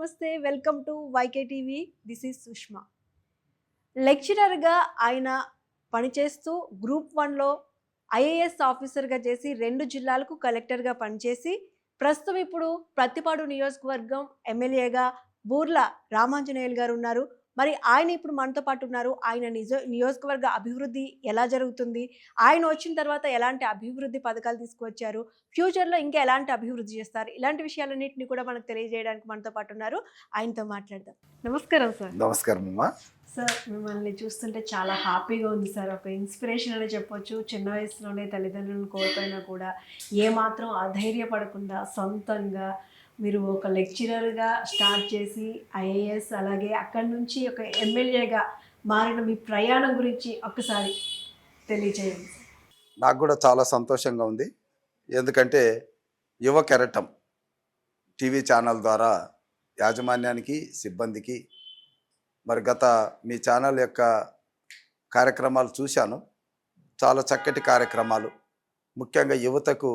నమస్తే. Welcome to YK TV. This is Sushma. లెక్చరర్‌గా ఆయన పనిచేస్తూ గ్రూప్ 1లో ఐఏఎస్ ఆఫీసర్‌గా చేసి 2 జిల్లాలకు కలెక్టర్‌గా పనిచేసి ప్రస్తుతం ఇప్పుడు ప్రత్తిపాడు నియోజకవర్గం ఎమ్మెల్యేగా బూర్ల రామాంజనేయులు గారు ఉన్నారు. మరి ఆయన ఇప్పుడు మనతో పాటు ఉన్నారు. ఆయన నియోజకవర్గ అభివృద్ధి ఎలా జరుగుతుంది? ఆయన వచ్చిన తర్వాత ఎలాంటి అభివృద్ధి పథకాలు తీసుకువచ్చారు? ఫ్యూచర్‌లో ఇంకా ఎలాంటి అభివృద్ధి చేస్తారు? ఇలాంటి విషయాలన్నిటిని కూడా మనకు తెలియజేయడానికి మనతో పాటు ఉన్నారు. ఆయనతో మాట్లాడదాం. నమస్కారం సార్. నమస్కారం అమ్మా. సార్, మిమ్మల్ని చూస్తుంటే చాలా హ్యాపీగా ఉంది సార్. ఒక ఇన్స్పిరేషన్ అనే చెప్పొచ్చు. చిన్న వయసులోనే తల్లిదండ్రులను కోల్పోయినా కూడా ఏమాత్రం అధైర్యపడకుండా సొంతంగా మీరు ఒక లెక్చరర్‌గా స్టార్ట్ చేసి ఐఏఎస్, అలాగే అక్కడి నుంచి ఒక ఎమ్మెల్యేగా మారిన మీ ప్రయాణం గురించి ఒక్కసారి తెలియజేయండి. నాకు కూడా చాలా సంతోషంగా ఉంది. ఎందుకంటే యువ కెరటం టీవీ ఛానల్ ద్వారా యాజమాన్యానికి, సిబ్బందికి మరి గత మీ ఛానల్ యొక్క కార్యక్రమాలు చూశాను. చాలా చక్కటి కార్యక్రమాలు. ముఖ్యంగా యువతకు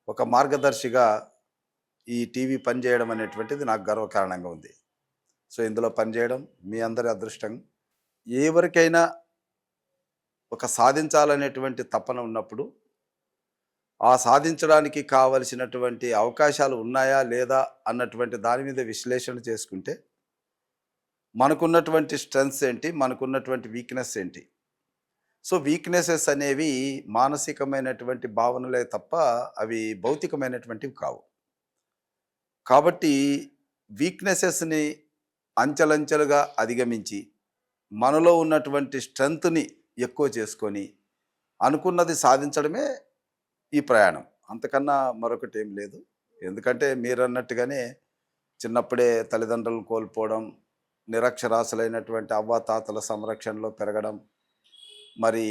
ఒక మార్గదర్శిగా ఈ టీవీ పనిచేయడం అనేటువంటిది నాకు గర్వకారణంగా ఉంది. సో ఇందులో పనిచేయడం మీ అందరి అదృష్టం. ఎవరికైనా ఒక సాధించాలనేటువంటి తపన ఉన్నప్పుడు ఆ సాధించడానికి కావలసినటువంటి అవకాశాలు ఉన్నాయా లేదా అన్నటువంటి దాని మీద విశ్లేషణ చేసుకుంటే మనకున్నటువంటి స్ట్రెంగ్స్ ఏంటి, మనకున్నటువంటి వీక్నెస్ ఏంటి. సో వీక్నెసెస్ అనేవి మానసికమైనటువంటి భావనలే తప్ప అవి భౌతికమైనటువంటివి కావు. కాబట్టి వీక్నెసెస్ని అంచెలంచెలుగా అధిగమించి మనలో ఉన్నటువంటి స్ట్రెంగ్త్ని ఎక్కువ చేసుకొని అనుకున్నది సాధించడమే ఈ ప్రయాణం. అంతకన్నా మరొకటి ఏం లేదు. ఎందుకంటే మీరు అన్నట్టుగానే చిన్నప్పుడే తల్లిదండ్రులను కోల్పోవడం, నిరక్షరాస్యులైనటువంటి అవ్వాతాతల సంరక్షణలో పెరగడం, మరి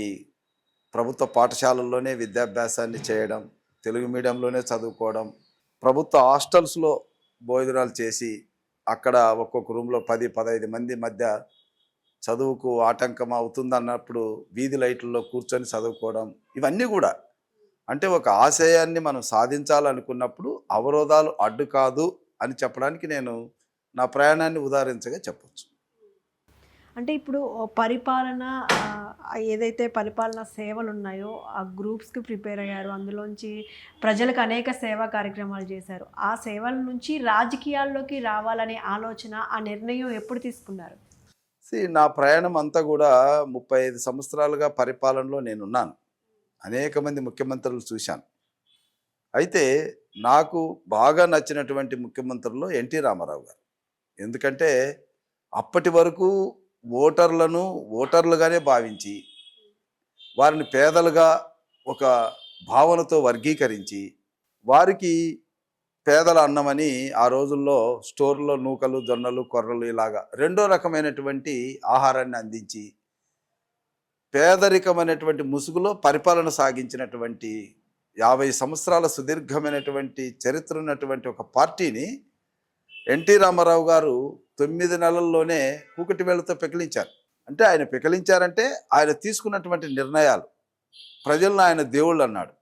ప్రభుత్వ పాఠశాలల్లోనే విద్యాభ్యాసాన్ని చేయడం, తెలుగు మీడియంలోనే చదువుకోవడం, ప్రభుత్వ హాస్టల్స్లో భోజనాలు చేసి అక్కడ ఒక్కొక్క రూమ్లో 10-15 మంది మధ్య చదువుకు ఆటంకం అవుతుందన్నప్పుడు వీధి లైట్లలో కూర్చొని చదువుకోవడం, ఇవన్నీ కూడా అంటే ఒక ఆశయాన్ని మనం సాధించాలనుకున్నప్పుడు అవరోధాలు అడ్డు కాదు అని చెప్పడానికి నేను నా ప్రయాణాన్ని ఉదాహరించగా చెప్పొచ్చు. అంటే ఇప్పుడు పరిపాలన ఏదైతే పరిపాలనా సేవలు ఉన్నాయో ఆ గ్రూప్స్‌కి ప్రిపేర్ అయ్యారు. అందులోంచి ప్రజలకు అనేక సేవా కార్యక్రమాలు చేశారు. ఆ సేవల నుంచి రాజకీయాల్లోకి రావాలనే ఆలోచన, ఆ నిర్ణయం ఎప్పుడు తీసుకున్నారు? నా ప్రయాణం అంతా కూడా 35 సంవత్సరాలుగా పరిపాలనలో నేనున్నాను. అనేక మంది ముఖ్యమంత్రులు చూశాను. అయితే నాకు బాగా నచ్చినటువంటి ముఖ్యమంత్రుల్లో ఎన్టీ రామారావు గారు. ఎందుకంటే అప్పటి వరకు ఓటర్లను ఓటర్లుగానే భావించి వారిని పేదలుగా ఒక భావనతో వర్గీకరించి వారికి పేదల అన్నమని ఆ రోజుల్లో స్టోర్లో నూకలు, జొన్నలు, కొర్రలు ఇలాగా రెండో రకమైనటువంటి ఆహారాన్ని అందించి పేదరికమైనటువంటి ముసుగులో పరిపాలన సాగించినటువంటి 50 సంవత్సరాల సుదీర్ఘమైనటువంటి చరిత్ర ఉన్నటువంటి ఒక పార్టీని ఎన్టీ రామారావు గారు 9 నెలల్లోనే కూకటి వేళ్లతో పెకిలించారు. అంటే ఆయన పెకిలించారంటే ఆయన తీసుకున్నటువంటి నిర్ణయాలు, ప్రజలను ఆయన దేవుళ్ళు అన్నాడు,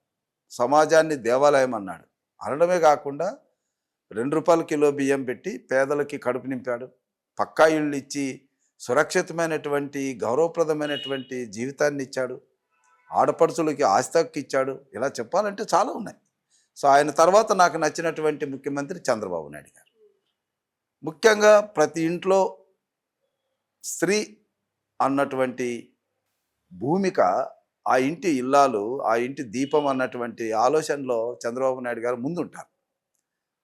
సమాజాన్ని దేవాలయం అన్నాడు. అనడమే కాకుండా ₹2 కిలో బియ్యం పెట్టి పేదలకి కడుపు నింపాడు. పక్కా ఇళ్ళు ఇచ్చి సురక్షితమైనటువంటి గౌరవప్రదమైనటువంటి జీవితాన్ని ఇచ్చాడు. ఆడపడుచులకి ఆస్తి హక్కు ఇచ్చాడు. ఇలా చెప్పాలంటే చాలా ఉన్నాయి. సో ఆయన తర్వాత నాకు నచ్చినటువంటి ముఖ్యమంత్రి చంద్రబాబు నాయుడు గారు. ముఖ్యంగా ప్రతి ఇంట్లో స్త్రీ అన్నటువంటి భూమిక, ఆ ఇంటి ఇల్లాలు, ఆ ఇంటి దీపం అన్నటువంటి ఆలోచనలో చంద్రబాబు నాయుడు గారు ముందుంటారు.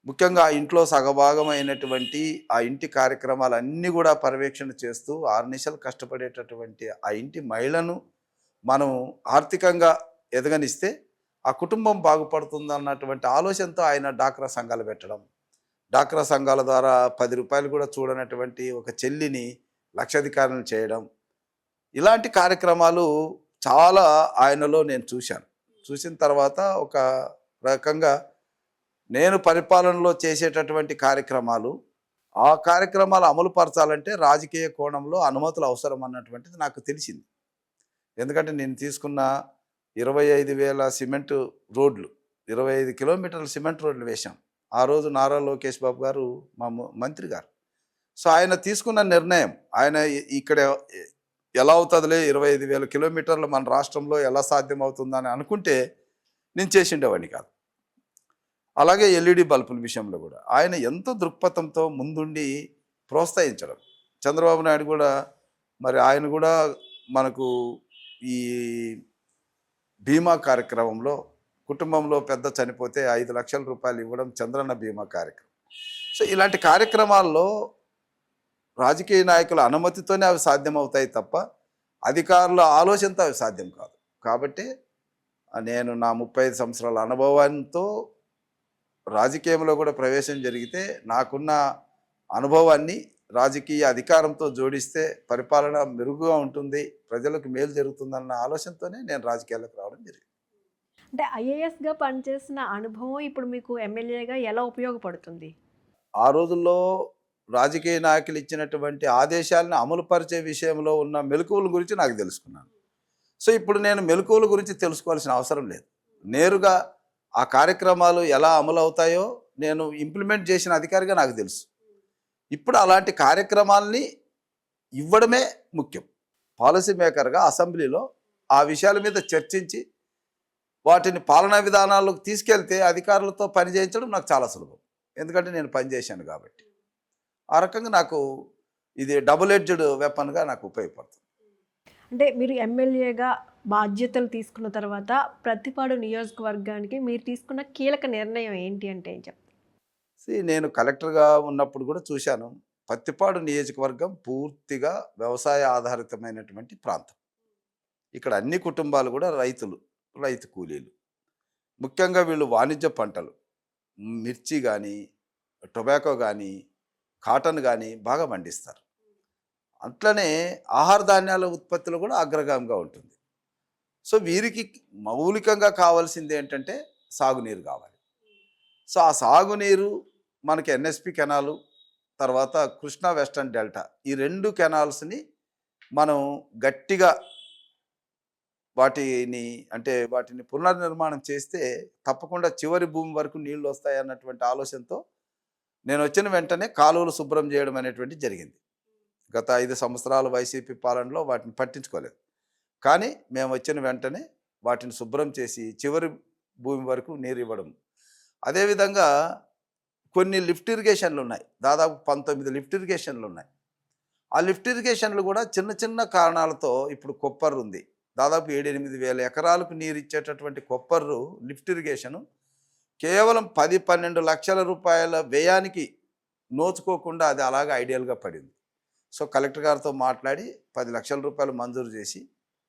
ముఖ్యంగా ఆ ఇంట్లో సగభాగమైనటువంటి ఆ ఇంటి కార్యక్రమాలన్నీ కూడా పర్యవేక్షణ చేస్తూ ఆర్నిశలు కష్టపడేటటువంటి ఆ ఇంటి మహిళను మనం ఆర్థికంగా ఎదగనిస్తే ఆ కుటుంబం బాగుపడుతుంది అన్నటువంటి ఆలోచనతో ఆయన డాక్రా సంఘాలు పెట్టడం, డాక్రా సంఘాల ద్వారా ₹10 కూడా చూడనటువంటి ఒక చెల్లిని లక్షాధికారులను చేయడం, ఇలాంటి కార్యక్రమాలు చాలా ఆయనలో నేను చూశాను. చూసిన తర్వాత ఒక రకంగా నేను పరిపాలనలో చేసేటటువంటి కార్యక్రమాలు, ఆ కార్యక్రమాలు అమలు పరచాలంటే రాజకీయ కోణంలో అనుమతులు అవసరం అన్నటువంటిది నాకు తెలిసింది. ఎందుకంటే నేను తీసుకున్న 25,000 సిమెంట్ రోడ్లు, 25 కిలోమీటర్ల సిమెంట్ రోడ్లు వేశాం. ఆ రోజు నారా లోకేష్ బాబు గారు మా మంత్రి గారు సో ఆయన తీసుకున్న నిర్ణయం, ఆయన ఇక్కడ ఎలా అవుతుందిలే 25,000 కిలోమీటర్లు మన రాష్ట్రంలో ఎలా సాధ్యం అవుతుందని అనుకుంటే నేను చేసిండేవాడిని కాదు. అలాగే ఎల్ఈడి బల్బుల విషయంలో కూడా ఆయన ఎంతో దృక్పథంతో ముందుండి ప్రోత్సహించడం. చంద్రబాబు నాయుడు కూడా మరి ఆయన కూడా మనకు ఈ బీమా కార్యక్రమంలో కుటుంబంలో పెద్ద చనిపోతే 5 లక్షల రూపాయలు ఇవ్వడం చంద్రన్న బీమా కార్యక్రమం. సో ఇలాంటి కార్యక్రమాల్లో రాజకీయ నాయకుల అనుమతితోనే అవి సాధ్యమవుతాయి తప్ప అధికారుల ఆలోచనతో అవి సాధ్యం కాదు. కాబట్టి నేను నా 35 సంవత్సరాల అనుభవంతో రాజకీయంలో కూడా ప్రవేశం జరిగితే నాకున్న అనుభవాన్ని రాజకీయ అధికారంతో జోడిస్తే పరిపాలన మెరుగుగా ఉంటుంది, ప్రజలకు మేలు జరుగుతుందన్న ఆలోచనతోనే నేను రాజకీయాలకు రావడం జరిగింది. అంటే ఐఏఎస్గా పనిచేసిన అనుభవం ఇప్పుడు మీకు ఎమ్మెల్యేగా ఎలా ఉపయోగపడుతుంది? ఆ రోజుల్లో రాజకీయ నాయకులు ఇచ్చినటువంటి ఆదేశాలను అమలుపరిచే విషయంలో ఉన్న మెలకువల గురించి నాకు తెలుసుకున్నాను. సో ఇప్పుడు నేను మెలకువల గురించి తెలుసుకోవాల్సిన అవసరం లేదు. నేరుగా ఆ కార్యక్రమాలు ఎలా అమలు అవుతాయో నేను ఇంప్లిమెంట్ చేసిన అధికారిగా నాకు తెలుసు. ఇప్పుడు అలాంటి కార్యక్రమాలని ఇవ్వడమే ముఖ్యం. పాలసీ మేకర్గా అసెంబ్లీలో ఆ విషయాల మీద చర్చించి వాటిని పాలనా విధానాల్లోకి తీసుకెళ్తే అధికారులతో పని చేయించడం నాకు చాలా సులభం. ఎందుకంటే నేను పనిచేశాను కాబట్టి. ఆ రకంగా నాకు ఇది డబుల్ ఎడ్జ్డ్ వెపన్గా నాకు ఉపయోగపడుతుంది. అంటే మీరు ఎమ్మెల్యేగా బాధ్యతలు తీసుకున్న తర్వాత ప్రతిపాడు నియోజకవర్గానికి మీరు తీసుకున్న కీలక నిర్ణయం ఏంటి అంటే ఏం చెప్తారు? నేను కలెక్టర్గా ఉన్నప్పుడు కూడా చూశాను. పత్తిపాడు నియోజకవర్గం పూర్తిగా వ్యవసాయ ఆధారితమైనటువంటి ప్రాంతం. ఇక్కడ అన్ని కుటుంబాలు కూడా రైతు కూలీలు. ముఖ్యంగా వీళ్ళు వాణిజ్య పంటలు మిర్చి కానీ, టొబాకో కానీ, కాటన్ కానీ బాగా పండిస్తారు. అట్లనే ఆహార ధాన్యాల ఉత్పత్తిలో కూడా అగ్రగామిగా ఉంటుంది. సో వీరికి మౌలికంగా కావాల్సింది ఏంటంటే సాగునీరు కావాలి. సో ఆ సాగునీరు మనకి ఎన్ఎస్పి కెనాలు, తర్వాత కృష్ణా వెస్టర్న్ డెల్టా, ఈ 2 కెనాల్స్ని మనం గట్టిగా వాటిని పునర్నిర్మాణం చేస్తే తప్పకుండా చివరి భూమి వరకు నీళ్లు వస్తాయి అన్నటువంటి ఆలోచనతో నేను వచ్చిన వెంటనే కాలువలు శుభ్రం చేయడం అనేటువంటి జరిగింది. గత 5 సంవత్సరాల వైసీపీ పాలనలో వాటిని పట్టించుకోలేదు. కానీ మేము వచ్చిన వెంటనే వాటిని శుభ్రం చేసి చివరి భూమి వరకు నీరు ఇవ్వడం. అదేవిధంగా కొన్ని లిఫ్ట్ ఇరిగేషన్లు ఉన్నాయి. దాదాపు 19 లిఫ్ట్ ఇరిగేషన్లు ఉన్నాయి. ఆ లిఫ్ట్ ఇరిగేషన్లు కూడా చిన్న చిన్న కారణాలతో ఇప్పుడు కొప్పర్రు ఉంది. దాదాపు 7-8 వేల ఎకరాలకు నీరు ఇచ్చేటటువంటి కొప్పర్రు లిఫ్ట్ ఇరిగేషను కేవలం 10-12 లక్షల రూపాయల వ్యయానికి నోచుకోకుండా అది అలాగే ఐడియల్గా పడింది. సో కలెక్టర్ గారితో మాట్లాడి 10 లక్షల రూపాయలు మంజూరు చేసి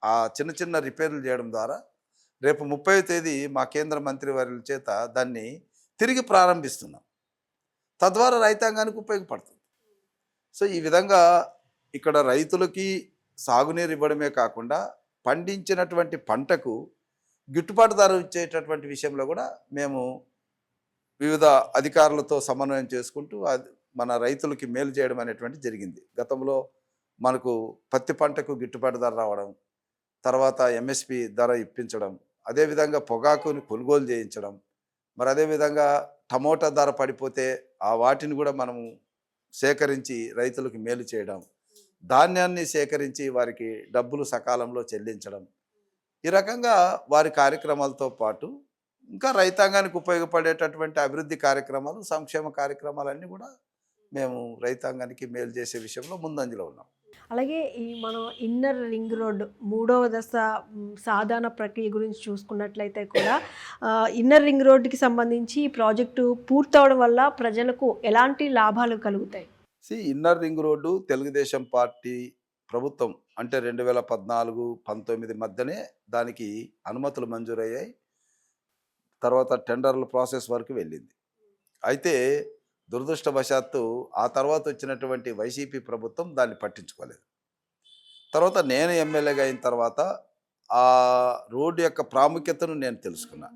ఆ చిన్న చిన్న రిపేర్లు చేయడం ద్వారా రేపు 30వ తేదీ మా కేంద్ర మంత్రివర్యుల చేత దాన్ని తిరిగి ప్రారంభిస్తున్నాం. తద్వారా రైతాంగానికి ఉపయోగపడుతుంది. సో ఈ విధంగా ఇక్కడ రైతులకి సాగునీరు ఇవ్వడమే కాకుండా పండించినటువంటి పంటకు గిట్టుబాటు ధర ఇచ్చేటటువంటి విషయంలో కూడా మేము వివిధ అధికారులతో సమన్వయం చేసుకుంటూ మన రైతులకి మేలు చేయడం అనేటువంటి జరిగింది. గతంలో మనకు పత్తి పంటకు గిట్టుబాటు ధర రావడం, తర్వాత ఎంఎస్పి ధర ఇప్పించడం, అదేవిధంగా పొగాకుని కొనుగోలు చేయించడం, మరి అదేవిధంగా టమోటా ధర పడిపోతే ఆ వాటిని కూడా మనము సేకరించి రైతులకు మేలు చేయడం, ధాన్యాన్ని సేకరించి వారికి డబ్బులు సకాలంలో చెల్లించడం, ఈ రకంగా వారి కార్యక్రమాలతో పాటు ఇంకా రైతాంగానికి ఉపయోగపడేటటువంటి అభివృద్ధి కార్యక్రమాలు, సంక్షేమ కార్యక్రమాలన్నీ కూడా మేము రైతాంగానికి మేలు చేసే విషయంలో ముందంజలో ఉన్నాం. అలాగే ఈ మనం ఇన్నర్ రింగ్ రోడ్డు 3వ దశ సాధారణ ప్రక్రియ గురించి చూసుకున్నట్లయితే కూడా ఇన్నర్ రింగ్ రోడ్డుకి సంబంధించి ఈ ప్రాజెక్టు పూర్తవడం వల్ల ప్రజలకు ఎలాంటి లాభాలు కలుగుతాయి? Inner ring road Telugu Desam party ప్రభుత్వం అంటే 2014-19 మధ్యనే దానికి అనుమతులు మంజూరయ్యాయి. తర్వాత టెండర్ల ప్రాసెస్ వరకు వెళ్ళింది. అయితే దురదృష్టవశాత్తు ఆ తర్వాత వచ్చినటువంటి వైసీపీ ప్రభుత్వం దాన్ని పట్టించుకోలేదు. తర్వాత నేను ఎమ్మెల్యేగా అయిన తర్వాత ఆ రోడ్డు యొక్క ప్రాముఖ్యతను నేను తెలుసుకున్నా.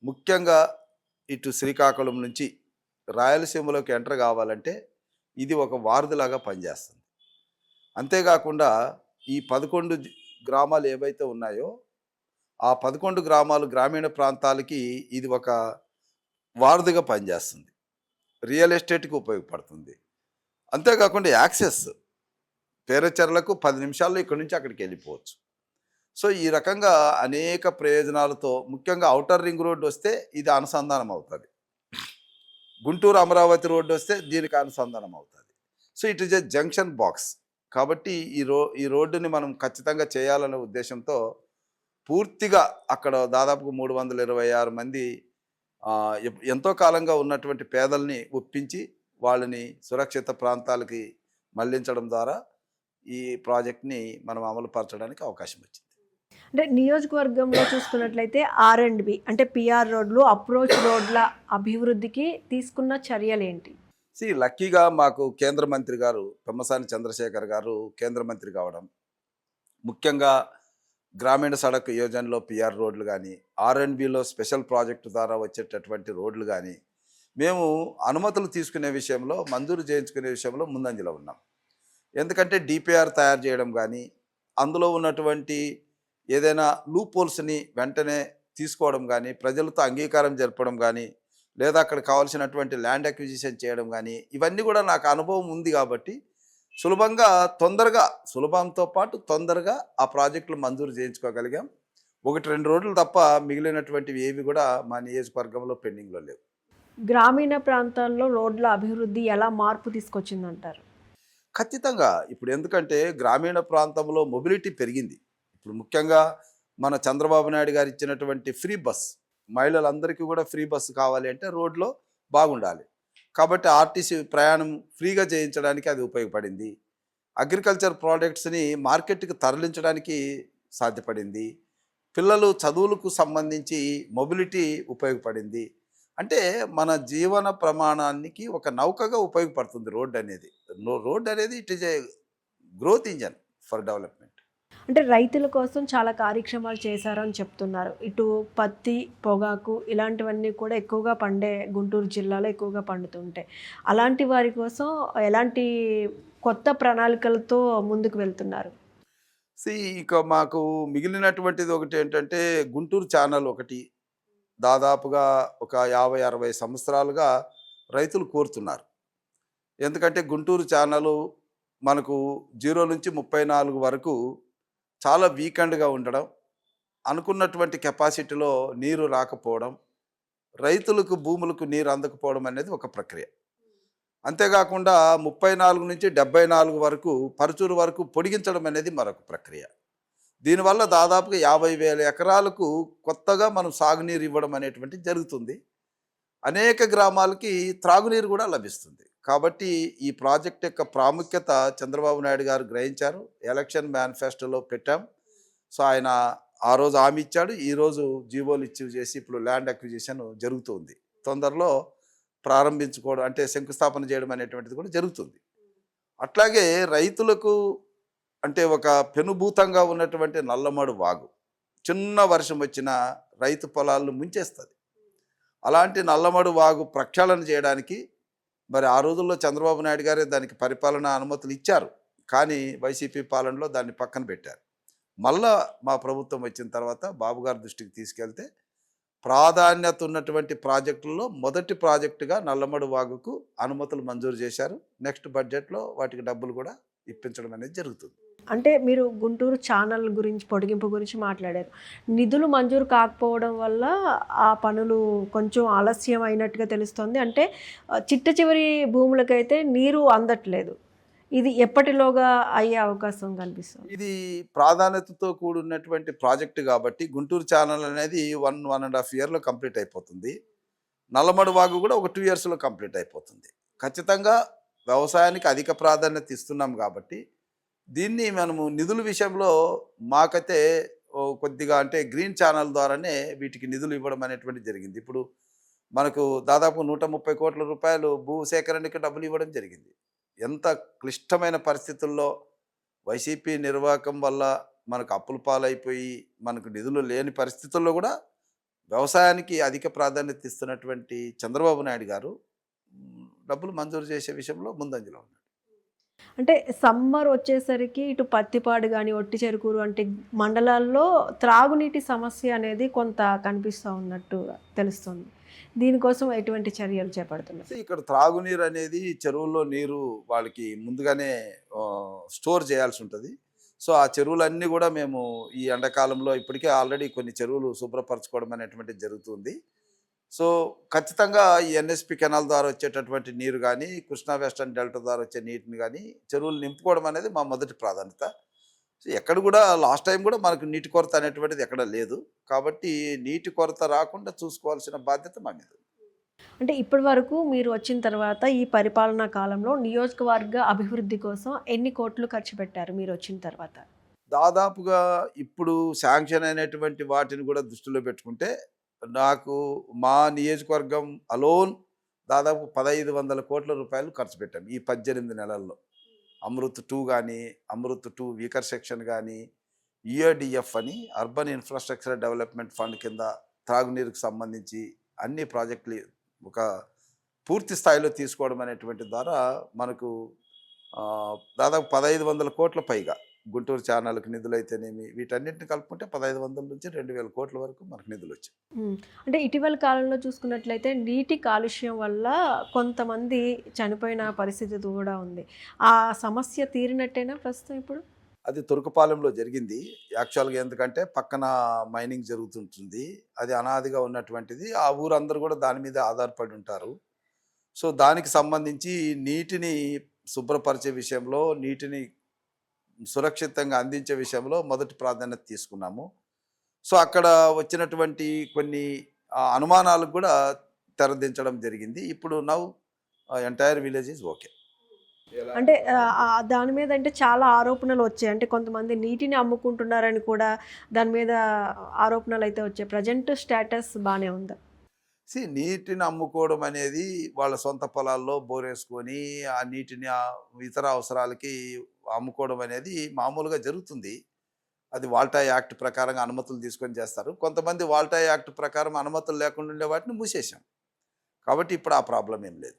ముఖ్యంగా ఇటు శ్రీకాకుళం నుంచి రాయలసీమలోకి ఎంటర్ కావాలంటే ఇది ఒక వారధిలాగా పనిచేస్తుంది. అంతేకాకుండా ఈ 11 గ్రామాలు ఏవైతే ఉన్నాయో ఆ 11 గ్రామాలు గ్రామీణ ప్రాంతాలకి ఇది ఒక వారధిగా పనిచేస్తుంది. రియల్ ఎస్టేట్కి ఉపయోగపడుతుంది. అంతేకాకుండా యాక్సెస్ పేరచెర్లకు 10 నిమిషాల్లో ఇక్కడి నుంచి అక్కడికి వెళ్ళిపోవచ్చు. సో ఈ రకంగా అనేక ప్రయోజనాలతో ముఖ్యంగా ఔటర్ రింగ్ రోడ్డు వస్తే ఇది అనుసంధానం అవుతుంది. గుంటూరు అమరావతి రోడ్డు వస్తే దీనికి అనుసంధానం అవుతుంది. So it is a junction box. కాబట్టి ఈ రోడ్డుని మనం ఖచ్చితంగా చేయాలనే ఉద్దేశంతో పూర్తిగా అక్కడ దాదాపుగా 326 మంది ఎంతో కాలంగా ఉన్నటువంటి పేదల్ని ఒప్పించి వాళ్ళని సురక్షిత ప్రాంతాలకి మళ్లించడం ద్వారా ఈ ప్రాజెక్ట్ని మనం అమలు పరచడానికి అవకాశం వచ్చింది. అంటే నియోజకవర్గంలో చూసుకున్నట్లయితే R&B అంటే PR రోడ్లు, అప్రోచ్ రోడ్ల అభివృద్ధికి తీసుకున్న చర్యలు ఏంటి? లక్కీగా మాకు కేంద్ర మంత్రి గారు పెమ్మసాని చంద్రశేఖర్ గారు కేంద్ర మంత్రి కావడం, ముఖ్యంగా గ్రామీణ సడక్ యోజనలో PR రోడ్లు కానీ, R&Bలో స్పెషల్ ప్రాజెక్టు ద్వారా వచ్చేటటువంటి రోడ్లు కానీ మేము అనుమతులు తీసుకునే విషయంలో, మంజూరు చేయించుకునే విషయంలో ముందంజలో ఉన్నాం. ఎందుకంటే DPR తయారు చేయడం కానీ, అందులో ఉన్నటువంటి ఏదైనా లూప్ హోల్స్ని వెంటనే తీసుకోవడం కానీ, ప్రజలతో అంగీకారం జరపడం కానీ, లేదా అక్కడ కావాల్సినటువంటి ల్యాండ్ అక్విజిషన్ చేయడం కానీ, ఇవన్నీ కూడా నాకు అనుభవం ఉంది కాబట్టి సులభంతో పాటు తొందరగా ఆ ప్రాజెక్టులు మంజూరు చేయించుకోగలిగాం. 1-2 రోడ్లు తప్ప మిగిలినటువంటివి ఏవి కూడా మా నియోజకవర్గంలో పెండింగ్లో లేవు. గ్రామీణ ప్రాంతాల్లో రోడ్ల అభివృద్ధి ఎలా మార్పు తీసుకొచ్చిందంటారు? ఖచ్చితంగా. ఇప్పుడు ఎందుకంటే గ్రామీణ ప్రాంతంలో మొబిలిటీ పెరిగింది. ఇప్పుడు ముఖ్యంగా మన చంద్రబాబు నాయుడు గారు ఇచ్చినటువంటి ఫ్రీ బస్, మహిళలందరికీ కూడా ఫ్రీ బస్సు కావాలి అంటే రోడ్లో బాగుండాలి. కాబట్టి ఆర్టీసీ ప్రయాణం ఫ్రీగా చేయించడానికి అది ఉపయోగపడింది. అగ్రికల్చర్ ప్రోడక్ట్స్ని మార్కెట్కి తరలించడానికి సాధ్యపడింది. పిల్లలు చదువులకు సంబంధించి మొబిలిటీ ఉపయోగపడింది. అంటే మన జీవన ప్రమాణానికి ఒక నౌకగా ఉపయోగపడుతుంది రోడ్ అనేది. It is a growth engine for development. అంటే రైతుల కోసం చాలా కార్యక్రమాలు చేశారని చెప్తున్నారు. ఇటు పత్తి, పొగాకు ఇలాంటివన్నీ కూడా ఎక్కువగా పండే గుంటూరు జిల్లాలో ఎక్కువగా పండుతుంటాయి. అలాంటి వారి కోసం ఎలాంటి కొత్త ప్రణాళికలతో ముందుకు వెళ్తున్నారు? ఇక మాకు మిగిలినటువంటిది ఒకటి ఏంటంటే గుంటూరు ఛానల్ ఒకటి దాదాపుగా ఒక 50-60 సంవత్సరాలుగా రైతులు కోరుతున్నారు. ఎందుకంటే గుంటూరు ఛానలు మనకు 0 నుంచి 34 వరకు చాలా వీకెండ్గా ఉండడం, అనుకున్నటువంటి కెపాసిటీలో నీరు రాకపోవడం, రైతులకు భూములకు నీరు అందకపోవడం అనేది ఒక ప్రక్రియ. అంతేకాకుండా 34 నుంచి 74 వరకు పరుచూరు వరకు పొడిగించడం అనేది మరొక ప్రక్రియ. దీనివల్ల దాదాపుగా 50,000 ఎకరాలకు కొత్తగా మనం సాగునీరు ఇవ్వడం అనేటువంటిది జరుగుతుంది. అనేక గ్రామాలకి త్రాగునీరు కూడా లభిస్తుంది. కాబట్టి ఈ ప్రాజెక్ట్ యొక్క ప్రాముఖ్యత చంద్రబాబు నాయుడు గారు గ్రహించారు. ఎలక్షన్ మేనిఫెస్టోలో పెట్టాం. సో ఆయన ఆ రోజు హామీ ఇచ్చాడు. ఈరోజు జీవోలు ఇష్యూ చేసి ఇప్పుడు ల్యాండ్ అక్విజిషన్ జరుగుతుంది. తొందరలో ప్రారంభించుకోవడం అంటే శంకుస్థాపన చేయడం అనేటువంటిది కూడా జరుగుతుంది. అట్లాగే రైతులకు అంటే ఒక పెనుభూతంగా ఉన్నటువంటి నల్లమడు వాగు చిన్న వర్షం వచ్చిన రైతు పొలాలను ముంచేస్తుంది. అలాంటి నల్లమడు వాగు ప్రక్షాళన చేయడానికి మరి ఆ రోజుల్లో చంద్రబాబు నాయుడు గారే దానికి పరిపాలనా అనుమతులు ఇచ్చారు. కానీ వైసీపీ పాలనలో దాన్ని పక్కన పెట్టారు. మళ్ళా మా ప్రభుత్వం వచ్చిన తర్వాత బాబు గారి దృష్టికి తీసుకెళ్తే ప్రాధాన్యత ఉన్నటువంటి ప్రాజెక్టుల్లో మొదటి ప్రాజెక్టుగా నల్లమడు వాగుకు అనుమతులు మంజూరు చేశారు. నెక్స్ట్ బడ్జెట్లో వాటికి డబ్బులు కూడా ఇప్పించడం అనేది జరుగుతుంది. అంటే మీరు గుంటూరు ఛానల్ గురించి, పొడిగింపు గురించి మాట్లాడారు. నిధులు మంజూరు కాకపోవడం వల్ల ఆ పనులు కొంచెం ఆలస్యం అయినట్టుగా తెలుస్తుంది. అంటే చిట్ట చివరి భూములకైతే నీరు అందట్లేదు. ఇది ఎప్పటిలోగా అయ్యే అవకాశం కనిపిస్తుంది? ఇది ప్రాధాన్యతతో కూడినటువంటి ప్రాజెక్టు కాబట్టి గుంటూరు ఛానల్ అనేది 1.5 ఇయర్లో కంప్లీట్ అయిపోతుంది. నల్లమడు వాగు కూడా ఒక 2 ఇయర్స్లో కంప్లీట్ అయిపోతుంది. ఖచ్చితంగా వ్యవసాయానికి అధిక ప్రాధాన్యత ఇస్తున్నాం కాబట్టి దీన్ని మనము నిధుల విషయంలో మాకైతే కొద్దిగా అంటే గ్రీన్ ఛానల్ ద్వారానే వీటికి నిధులు ఇవ్వడం అనేటువంటిది జరిగింది. ఇప్పుడు మనకు దాదాపు 130 కోట్ల రూపాయలు భూసేకరణకి డబ్బులు ఇవ్వడం జరిగింది. ఎంత క్లిష్టమైన పరిస్థితుల్లో వైసీపీ నిర్వాహకం వల్ల మనకు అప్పుల పాలైపోయి మనకు నిధులు లేని పరిస్థితుల్లో కూడా వ్యవసాయానికి అధిక ప్రాధాన్యత ఇస్తున్నటువంటి చంద్రబాబు నాయుడు గారు డబ్బులు మంజూరు చేసే విషయంలో ముందంజలో ఉన్నారు. అంటే సమ్మర్ వచ్చేసరికి ఇటు పత్తిపాడు కానీ, ఒట్టి చెరుకూరు వంటి మండలాల్లో త్రాగునీటి సమస్య అనేది కొంత కనిపిస్తూ ఉన్నట్టు తెలుస్తుంది. దీనికోసం ఎటువంటి చర్యలు చేపడుతున్నారు? ఇక్కడ త్రాగునీరు అనేది చెరువుల్లో నీరు వాళ్ళకి ముందుగానే స్టోర్ చేయాల్సి ఉంటుంది. సో ఆ చెరువులన్నీ కూడా మేము ఈ ఎండాకాలంలో ఇప్పటికే ఆల్రెడీ కొన్ని చెరువులు శుభ్రపరచుకోవడం అనేటువంటిది జరుగుతుంది. సో ఖచ్చితంగా ఈ ఎన్ఎస్పి కెనాల్ ద్వారా వచ్చేటటువంటి నీరు కానీ, కృష్ణా వెస్టర్న్ డెల్టా ద్వారా వచ్చే నీటిని కానీ చెరువులు నింపుకోవడం అనేది మా మొదటి ప్రాధాన్యత. సో ఎక్కడ కూడా లాస్ట్ టైం కూడా మనకు నీటి కొరత అనేటువంటిది ఎక్కడ లేదు. కాబట్టి నీటి కొరత రాకుండా చూసుకోవాల్సిన బాధ్యత మా మీద. అంటే ఇప్పటి వరకు మీరు వచ్చిన తర్వాత ఈ పరిపాలనా కాలంలో నియోజకవర్గ అభివృద్ధి కోసం ఎన్ని కోట్లు ఖర్చు పెట్టారు మీరు వచ్చిన తర్వాత? దాదాపుగా ఇప్పుడు శాంక్షన్ అయినటువంటి వాటిని కూడా దృష్టిలో పెట్టుకుంటే నాకు మా నియోజకవర్గం అలోన్ దాదాపు 1500 కోట్ల రూపాయలు ఖర్చు పెట్టాం ఈ 18 నెలల్లో. అమృత్ 2 కానీ, అమృత్ 2 వీకర్ సెక్షన్ కానీ, యుఏడిఎఫ్ అని అర్బన్ ఇన్ఫ్రాస్ట్రక్చర్ డెవలప్మెంట్ ఫండ్ కింద త్రాగునీరుకు సంబంధించి అన్ని ప్రాజెక్టులు ఒక పూర్తి స్థాయిలో తీసుకోవడం అనేటువంటి ద్వారా మనకు దాదాపు 1500 కోట్ల పైగా గుంటూరు ఛానల్కి నిధులు అయితేనేమి వీటన్నిటిని కలుపుకుంటే 1500 నుంచి 2000 కోట్ల వరకు మనకు నిధులు వచ్చాయి. అంటే ఇటీవల కాలంలో చూసుకున్నట్లయితే నీటి కాలుష్యం వల్ల కొంతమంది చనిపోయిన పరిస్థితి కూడా ఉంది. ఆ సమస్య తీరినట్టేనా ప్రస్తుతం ఇప్పుడు? అది తురుకుపాలెంలో జరిగింది యాక్చువల్గా. ఎందుకంటే పక్కన మైనింగ్ జరుగుతుంటుంది, అది అనాదిగా ఉన్నటువంటిది. ఆ ఊరందరూ కూడా దాని మీద ఆధారపడి ఉంటారు. సో దానికి సంబంధించి నీటిని శుభ్రపరిచే విషయంలో, నీటిని సురక్షితంగా అందించే విషయంలో మొదటి ప్రాధాన్యత తీసుకున్నాము. సో అక్కడ వచ్చినటువంటి కొన్ని అనుమానాలకు కూడా తెరదించడం జరిగింది. ఇప్పుడు now entire village is okay. అంటే దాని మీద అంటే చాలా ఆరోపణలు వచ్చాయి. అంటే కొంతమంది నీటిని అమ్ముకుంటున్నారని కూడా దాని మీద ఆరోపణలు అయితే వచ్చాయి. ప్రజెంట్ స్టేటస్ బాగానే ఉందా? నీటిని అమ్ముకోవడం అనేది వాళ్ళ సొంత పొలాల్లో బోరేసుకొని ఆ నీటిని ఇతర అవసరాలకి అమ్ముకోవడం అనేది మామూలుగా జరుగుతుంది. అది వాల్టా యాక్ట్ ప్రకారంగా అనుమతులు తీసుకొని చేస్తారు. కొంతమంది వాల్టా యాక్ట్ ప్రకారం అనుమతులు లేకుండా ఉండే వాటిని మూసేసాం. కాబట్టి ఇప్పుడు ఆ ప్రాబ్లం ఏం లేదు.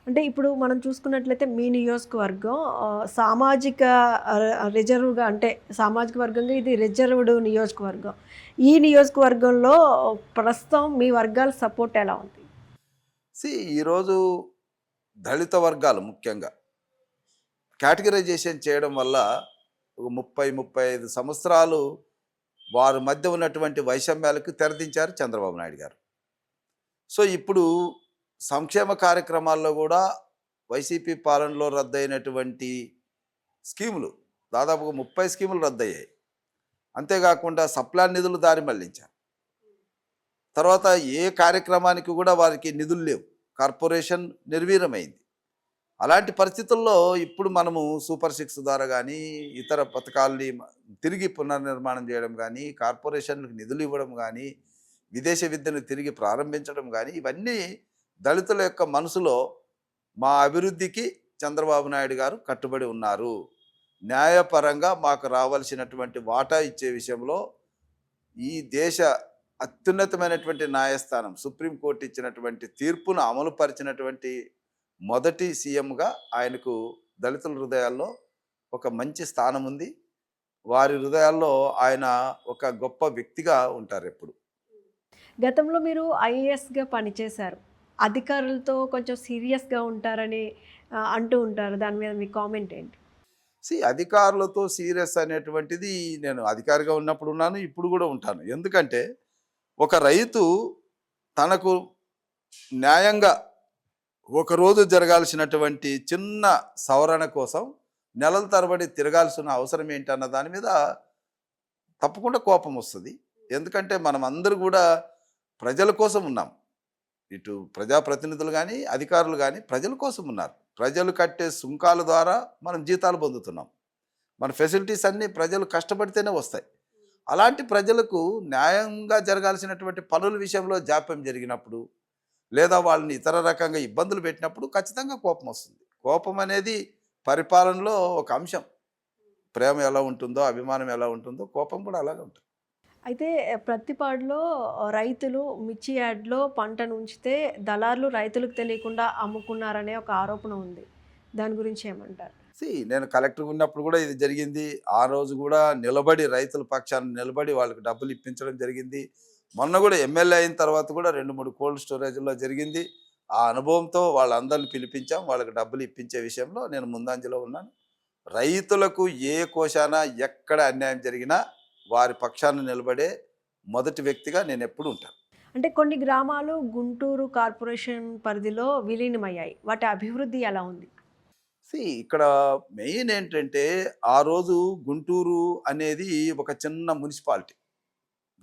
అంటే ఇప్పుడు మనం చూసుకున్నట్లయితే మీ నియోజకవర్గం సామాజిక రిజర్వ్గా, అంటే సామాజిక వర్గంగా ఇది రిజర్వ్డ్ నియోజకవర్గం. ఈ నియోజకవర్గంలో ప్రస్తుతం మీ వర్గాల సపోర్ట్ ఎలా ఉంది? ఈరోజు దళిత వర్గాలు ముఖ్యంగా కేటగరైజేషన్ చేయడం వల్ల ఒక 30-35 సంవత్సరాలు వారి మధ్య ఉన్నటువంటి వైషమ్యాలకు తెరదించారు చంద్రబాబు నాయుడు గారు. సో ఇప్పుడు సంక్షేమ కార్యక్రమాల్లో కూడా వైసీపీ పాలనలో రద్దయినటువంటి స్కీములు దాదాపుగా 30 స్కీములు రద్దయ్యాయి. అంతేకాకుండా సప్లాన్ నిధులు దారి మళ్లించారు. తర్వాత ఏ కార్యక్రమానికి కూడా వారికి నిధులు లేవు, కార్పొరేషన్ నిర్వీర్యమైంది. అలాంటి పరిస్థితుల్లో ఇప్పుడు మనము సూపర్ 6 ద్వారా కానీ, ఇతర పథకాలని తిరిగి పునర్నిర్మాణం చేయడం కానీ, కార్పొరేషన్లకు నిధులు ఇవ్వడం కానీ, విదేశీ విద్యను తిరిగి ప్రారంభించడం కానీ, ఇవన్నీ దళితుల యొక్క మనసులో మా అభివృద్ధికి చంద్రబాబు నాయుడు గారు కట్టుబడి ఉన్నారు. న్యాయపరంగా మాకు రావాల్సినటువంటి వాటా ఇచ్చే విషయంలో ఈ దేశ అత్యున్నతమైనటువంటి న్యాయస్థానం సుప్రీంకోర్టు ఇచ్చినటువంటి తీర్పును అమలుపరిచినటువంటి మొదటి సీఎంగా ఆయనకు దళితుల హృదయాల్లో ఒక మంచి స్థానం ఉంది. వారి హృదయాల్లో ఆయన ఒక గొప్ప వ్యక్తిగా ఉంటారు ఎప్పుడు. గతంలో మీరు ఐఏఎస్గా పనిచేశారు. అధికారులతో కొంచెం సీరియస్గా ఉంటారని అంటూ ఉంటారు. దాని మీద మీ కామెంట్ ఏంటి? అధికారులతో సీరియస్ అనేటువంటిది నేను అధికారిగా ఉన్నప్పుడు ఉన్నాను, ఇప్పుడు కూడా ఉంటాను. ఎందుకంటే ఒక రైతు తనకు న్యాయంగా ఒకరోజు జరగాల్సినటువంటి చిన్న సవరణ కోసం నెలల తరబడి తిరగాల్సిన అవసరం ఏంటన్న దాని మీద తప్పకుండా కోపం వస్తుంది. ఎందుకంటే మనం అందరూ కూడా ప్రజల కోసం ఉన్నాం. ఇటు ప్రజాప్రతినిధులు కానీ, అధికారులు కానీ ప్రజల కోసం ఉన్నారు. ప్రజలు కట్టే సుంకాల ద్వారా మనం జీతాలు పొందుతున్నాం. మన ఫెసిలిటీస్ అన్నీ ప్రజలు కష్టపడితేనే వస్తాయి. అలాంటి ప్రజలకు న్యాయంగా జరగాల్సినటువంటి పనుల విషయంలో జాప్యం జరిగినప్పుడు, లేదా వాళ్ళని ఇతర రకంగా ఇబ్బందులు పెట్టినప్పుడు ఖచ్చితంగా కోపం వస్తుంది. కోపం అనేది పరిపాలనలో ఒక అంశం. ప్రేమ ఎలా ఉంటుందో, అభిమానం ఎలా ఉంటుందో కోపం కూడా అలాగే ఉంటుంది. అయితే ప్రతిపాడులో రైతులు మిర్చి యార్డ్లో పంటను ఉంచితే దళారులు రైతులకు తెలియకుండా అమ్ముకున్నారనే ఒక ఆరోపణ ఉంది. దాని గురించి ఏమంటారు? నేను కలెక్టర్ ఉన్నప్పుడు కూడా ఇది జరిగింది. ఆ రోజు కూడా నిలబడి రైతుల పక్షాన్ని నిలబడి వాళ్ళకి డబ్బులు ఇప్పించడం జరిగింది. మొన్న కూడా ఎమ్మెల్యే అయిన తర్వాత కూడా 2-3 కోల్డ్ స్టోరేజ్లో జరిగింది. ఆ అనుభవంతో వాళ్ళందరిని పిలిపించాం. వాళ్ళకి డబ్బులు ఇప్పించే విషయంలో నేను ముందంజలో ఉన్నాను. రైతులకు ఏ కోశాన ఎక్కడ అన్యాయం జరిగినా వారి పక్షాన నిలబడే మొదటి వ్యక్తిగా నేను ఎప్పుడు ఉంటాను. అంటే కొన్ని గ్రామాలు గుంటూరు కార్పొరేషన్ పరిధిలో విలీనమయ్యాయి. వాటి అభివృద్ధి ఎలా ఉంది? ఇక్కడ మెయిన్ ఏంటంటే ఆ రోజు గుంటూరు అనేది ఒక చిన్న మున్సిపాలిటీ.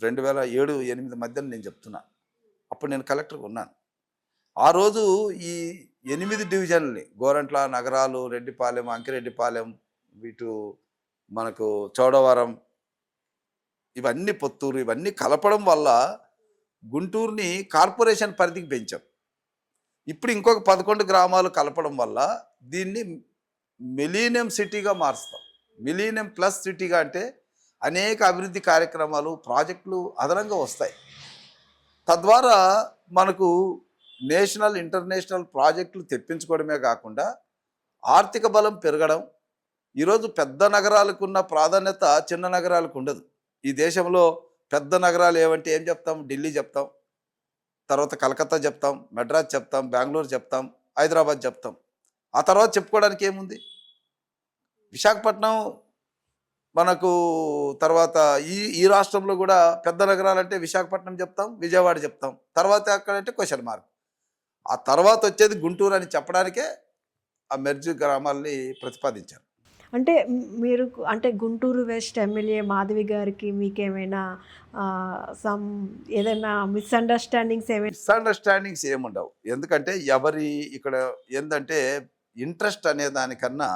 2007, 8 మధ్యలో నేను చెప్తున్నా. అప్పుడు నేను కలెక్టర్గా ఉన్నాను. ఆ రోజు ఈ 8 డివిజన్లని గోరంట్ల, నగరాలు, రెడ్డిపాలెం, అంకిరెడ్డిపాలెం, ఇటు మనకు చౌడవరం, ఇవన్నీ పొత్తూరు, ఇవన్నీ కలపడం వల్ల గుంటూరుని కార్పొరేషన్ పరిధికి పెంచాం. ఇప్పుడు ఇంకొక 11 గ్రామాలు కలపడం వల్ల దీన్ని మిలీనియం సిటీగా మారుస్తాం. మిలీనియం ప్లస్ సిటీగా అంటే అనేక అభివృద్ధి కార్యక్రమాలు, ప్రాజెక్టులు అదనంగా వస్తాయి. తద్వారా మనకు నేషనల్, ఇంటర్నేషనల్ ప్రాజెక్టులు తెప్పించుకోవడమే కాకుండా ఆర్థిక బలం పెరగడం. ఈరోజు పెద్ద నగరాలకు ఉన్న ప్రాధాన్యత చిన్న నగరాలకు ఉండదు. ఈ దేశంలో పెద్ద నగరాలు ఏమంటే ఏం చెప్తాం? ఢిల్లీ చెప్తాం, తర్వాత కలకత్తా చెప్తాం, మెడ్రాస్ చెప్తాం, బెంగళూరు చెప్తాం, హైదరాబాద్ చెప్తాం. ఆ తర్వాత చెప్పుకోవడానికి ఏముంది? విశాఖపట్నం మనకు తర్వాత ఈ రాష్ట్రంలో కూడా పెద్ద నగరాలంటే విశాఖపట్నం చెప్తాం, విజయవాడ చెప్తాం. తర్వాత అక్కడంటే క్వశ్చన్ మార్క్. ఆ తర్వాత వచ్చేది గుంటూరు అని చెప్పడానికే ఆ మెర్జ్ గ్రామాల్ని ప్రతిపాదించారు. అంటే మీరు అంటే గుంటూరు వెస్ట్ ఎమ్మెల్యే మాధవి గారికి మీకేమైనా సమ్ ఏదైనా మిస్అండర్స్టాండింగ్స్ ఏమైనా? మిస్అండర్స్టాండింగ్స్ ఏముండవు. ఎందుకంటే ఇక్కడ ఏంటంటే ఇంట్రెస్ట్ అనే దానికన్నా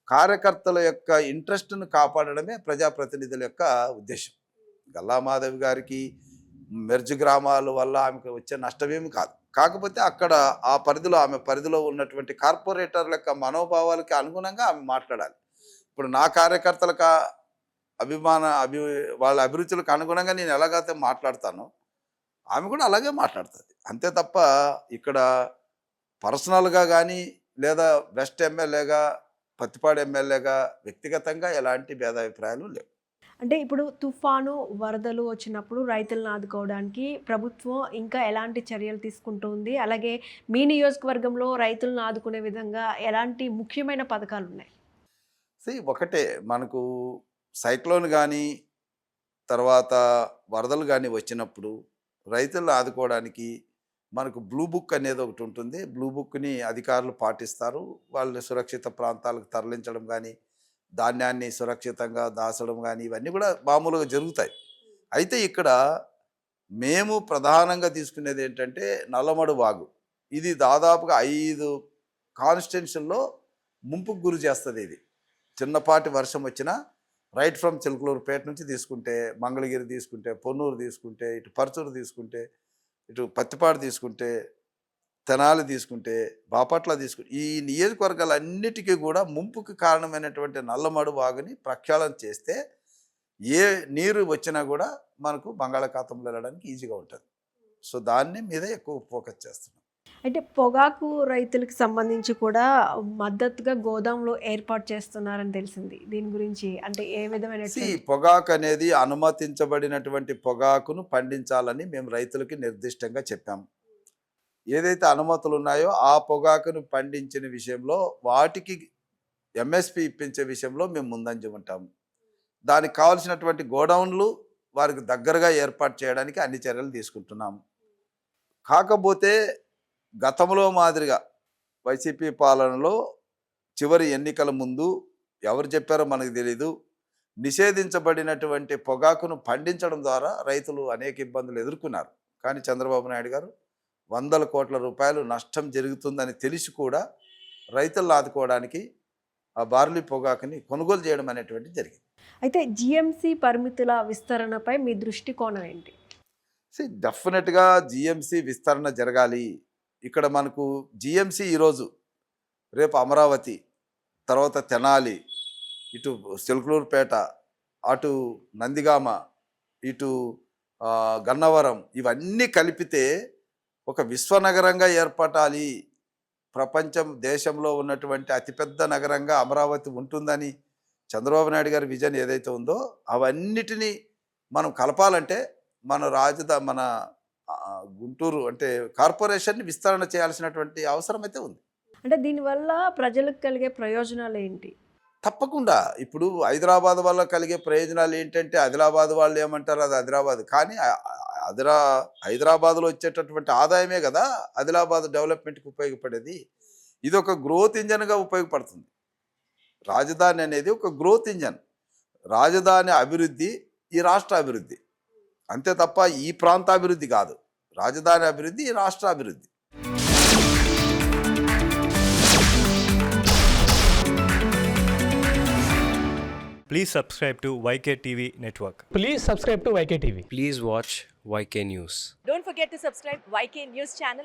కార్యకర్తల యొక్క ఇంట్రెస్ట్ను కాపాడడమే ప్రజాప్రతినిధుల యొక్క ఉద్దేశం. గల్లా మాధవి గారికి మెర్జ్ గ్రామాల వల్ల ఆమెకు వచ్చే నష్టమేమి కాదు. కాకపోతే అక్కడ ఆ పరిధిలో, ఆమె పరిధిలో ఉన్నటువంటి కార్పొరేటర్ల యొక్క మనోభావాలకి అనుగుణంగా ఆమె మాట్లాడాలి. ఇప్పుడు నా కార్యకర్తలకు వాళ్ళ అభిరుచులకు అనుగుణంగా నేను ఎలాగైతే మాట్లాడతానో ఆమె కూడా అలాగే మాట్లాడుతుంది. అంతే తప్ప ఇక్కడ పర్సనల్గా కానీ లేదా వెస్ట్ ఎమ్మెల్యేగా, పత్తిపాడు ఎమ్మెల్యేగా వ్యక్తిగతంగా ఎలాంటి భేదాభిప్రాయాలు లేవు. అంటే ఇప్పుడు తుఫాను, వరదలు వచ్చినప్పుడు రైతులను ఆదుకోవడానికి ప్రభుత్వం ఇంకా ఎలాంటి చర్యలు తీసుకుంటుంది? అలాగే మీ నియోజకవర్గంలో రైతులను ఆదుకునే విధంగా ఎలాంటి ముఖ్యమైన పథకాలు ఉన్నాయి? ఒకటే మనకు సైక్లోన్ కానీ, తర్వాత వరదలు కానీ వచ్చినప్పుడు రైతులను ఆదుకోవడానికి మనకు బ్లూ బుక్ అనేది ఒకటి ఉంటుంది. బ్లూ బుక్ని అధికారులు పాటిస్తారు. వాళ్ళని సురక్షిత ప్రాంతాలకు తరలించడం కానీ, ధాన్యాన్ని సురక్షితంగా దాచడం కానీ ఇవన్నీ కూడా మామూలుగా జరుగుతాయి. అయితే ఇక్కడ మేము ప్రధానంగా తీసుకునేది ఏంటంటే నల్లమడు వాగు. ఇది దాదాపుగా 5 కాన్స్టిట్యున్సీల్లో ముంపుకు గురి చేస్తుంది. ఇది చిన్నపాటి వర్షం వచ్చినా రైట్ ఫ్రమ్ చిలకలూరుపేట నుంచి తీసుకుంటే, మంగళగిరి తీసుకుంటే, పొన్నూరు తీసుకుంటే, ఇటు పరుచూరు తీసుకుంటే, ఇటు పత్తిపాడు తీసుకుంటే, తెనాలి తీసుకుంటే, బాపట్ల తీసుకుంటే, ఈ నియోజకవర్గాలన్నిటికీ కూడా ముంపుకు కారణమైనటువంటి నల్లమడు వాగుని ప్రక్షాళన చేస్తే ఏ నీరు వచ్చినా కూడా మనకు బంగాళాఖాతంలో వెళ్ళడానికి ఈజీగా ఉంటుంది. సో దాన్ని మీద ఎక్కువ ఫోకస్ చేస్తున్నాం. అయితే పొగాకు రైతులకు సంబంధించి కూడా మద్దతుగా గోదాంలో ఏర్పాటు చేస్తున్నారని తెలిసింది. దీని గురించి అంటే ఏ విధమైన? పొగాకు అనేది అనుమతించబడినటువంటి పొగాకును పండించాలని మేము రైతులకి నిర్దిష్టంగా చెప్పాము. ఏదైతే అనుమతులు ఉన్నాయో ఆ పొగాకును పండించిన విషయంలో వాటికి ఎంఎస్పి ఇప్పించే విషయంలో మేము ముందంజ ఉంటాము. దానికి కావాల్సినటువంటి గోడౌన్లు వారికి దగ్గరగా ఏర్పాటు చేయడానికి అన్ని చర్యలు తీసుకుంటున్నాము. కాకపోతే గతంలో మాదిరిగా వైసీపీ పాలనలో చివరి ఎన్నికల ముందు ఎవరు చెప్పారో మనకు తెలీదు, నిషేధించబడినటువంటి పొగాకును పండించడం ద్వారా రైతులు అనేక ఇబ్బందులు ఎదుర్కొన్నారు. కానీ చంద్రబాబు నాయుడు గారు 100 కోట్ల రూపాయలు నష్టం జరుగుతుందని తెలిసి కూడా రైతులను ఆదుకోవడానికి ఆ బార్లీ పొగాకుని కొనుగోలు చేయడం అనేటువంటిది జరిగింది. అయితే జిఎంసి పరిమితుల విస్తరణపై మీ దృష్టికోణం ఏంటి? డెఫినెట్గా జిఎంసి విస్తరణ జరగాలి. ఇక్కడ మనకు జిఎంసి ఈరోజు, రేపు అమరావతి, తర్వాత తెనాలి, ఇటు చిలకలూరుపేట, అటు నందిగామ, ఇటు గన్నవరం, ఇవన్నీ కలిపితే ఒక విశ్వనగరంగా ఏర్పడాలి. ప్రపంచం దేశంలో ఉన్నటువంటి అతిపెద్ద నగరంగా అమరావతి ఉంటుందని చంద్రబాబు నాయుడు గారి విజన్ ఏదైతే ఉందో అవన్నిటినీ మనం కలపాలంటే మన గుంటూరు అంటే కార్పొరేషన్ని విస్తరణ చేయాల్సినటువంటి అవసరం అయితే ఉంది. అంటే దీనివల్ల ప్రజలకు కలిగే ప్రయోజనాలు ఏంటి? తప్పకుండా ఇప్పుడు హైదరాబాద్ వల్ల కలిగే ప్రయోజనాలు ఏంటంటే, ఆదిలాబాద్ వాళ్ళు ఏమంటారు, అది ఆదిలాబాద్. కానీ హైదరాబాద్లో వచ్చేటటువంటి ఆదాయమే కదా ఆదిలాబాద్ డెవలప్మెంట్కి ఉపయోగపడేది. ఇది ఒక గ్రోత్ ఇంజన్గా ఉపయోగపడుతుంది. రాజధాని అనేది ఒక గ్రోత్ ఇంజన్. రాజధాని అభివృద్ధి ఈ రాష్ట్ర అభివృద్ధి, అంతే తప్ప ఈ ప్రాంత అభివృద్ధి కాదు. రాజధాని అభివృద్ధి ఈ రాష్ట్ర అభివృద్ధి. Please subscribe to YK TV Network. Please subscribe to YK TV. Please watch YK News. Don't forget to subscribe YK News channel